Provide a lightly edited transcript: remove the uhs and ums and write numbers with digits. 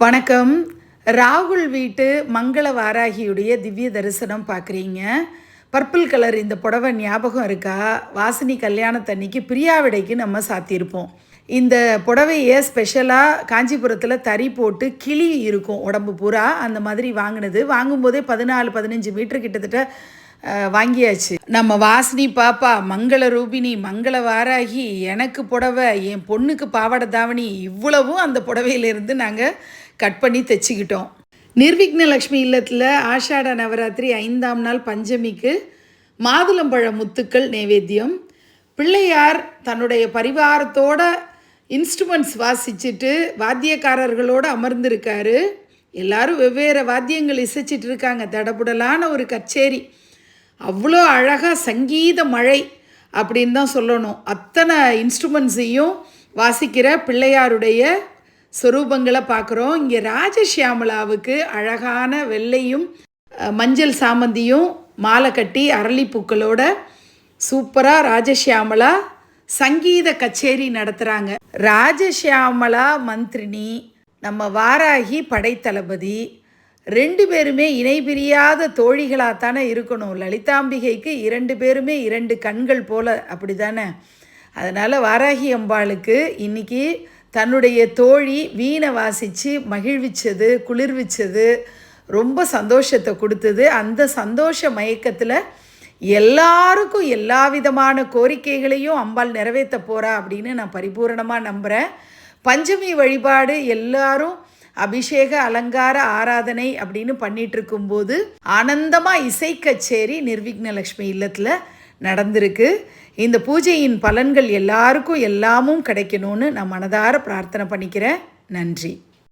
வணக்கம். ராகுல் வீட்டு மங்கள வாராகியுடைய திவ்ய தரிசனம் பார்க்குறீங்க. பர்பிள் கலர் இந்த புடவை ஞாபகம் இருக்கா? வாசினி கல்யாணத்தன்னைக்கு பிரியாவிடைக்கு நம்ம சாத்தியிருப்போம். இந்த புடவையை ஸ்பெஷலாக காஞ்சிபுரத்தில் தறி போட்டு கிளி இருக்கும் உடம்பு பூரா, அந்த மாதிரி வாங்கினது. வாங்கும்போதே 14-15 மீட்டர் கிட்டத்தட்ட வாங்கியாச்சு. நம்ம வாசினி பாப்பா, மங்கள ரூபினி, மங்கள வாராகி, எனக்கு புடவை, என் பொண்ணுக்கு பாவாடை தாவணி, இவ்வளவும் அந்த புடவையிலேருந்து நாங்கள் கட் பண்ணி தைச்சிக்கிட்டோம். நிர்விக்னலக்ஷ்மி இல்லத்தில் ஆஷாட நவராத்திரி 5ஆம் நாள் பஞ்சமிக்கு மாதுளம்பழ முத்துக்கள் நைவேத்தியம். பிள்ளையார் தன்னுடைய பரிவாரத்தோட இன்ஸ்ட்ருமெண்ட்ஸ் வாசிச்சுட்டு வாத்தியக்காரர்களோடு அமர்ந்திருக்காரு. எல்லாரும் வெவ்வேறு வாத்தியங்கள் இசைச்சிட்டு இருக்காங்க. தடபுடலான ஒரு கச்சேரி. அவ்வளோ அழகாக சங்கீத மழை அப்படின்னு தான் சொல்லணும். அத்தனை இன்ஸ்ட்ருமெண்ட்ஸையும் வாசிக்கிற பிள்ளையாருடைய ஸ்வரூபங்களை பார்க்குறோம். இங்கே ராஜஷியாமலாவுக்கு அழகான வெள்ளையும் மஞ்சள் சாமந்தியும் மாலை கட்டி அரளிப்பூக்களோட சூப்பராக ராஜஷியாமலா சங்கீத கச்சேரி நடத்துகிறாங்க. ராஜஷியாமலா மந்திரினி, நம்ம வாராகி படைத்தளபதி, 2 பேருமே இணை பிரியாத தோழிகளாகத்தானே இருக்கணும். லலிதாம்பிகைக்கு 2 பேருமே 2 கண்கள் போல், அப்படி தானே? அதனால் வாராகி அம்பாளுக்கு இன்றைக்கி தன்னுடைய தோழி வீணை வாசித்து மகிழ்விச்சது, குளிர்விச்சது, ரொம்ப சந்தோஷத்தை கொடுத்தது. அந்த சந்தோஷ மயக்கத்தில் எல்லாருக்கும் எல்லா விதமான கோரிக்கைகளையும் அம்பாள் நிறைவேற்ற போகிறா அப்படின்னு நான் பரிபூரணமாக நம்புகிறேன். பஞ்சமி வழிபாடு எல்லாரும் அபிஷேக அலங்கார ஆராதனை அப்படின்னு பண்ணிட்டு இருக்கும்போது ஆனந்தமாக இசை கச்சேரி நிர்விக்னலக்ஷ்மி இல்லத்தில் நடந்திருக்கு. இந்த பூஜையின் பலன்கள் எல்லாருக்கும் எல்லாமும் கிடைக்கணும்னு நான் மனதார பிரார்த்தனை பண்ணிக்கிறேன். நன்றி.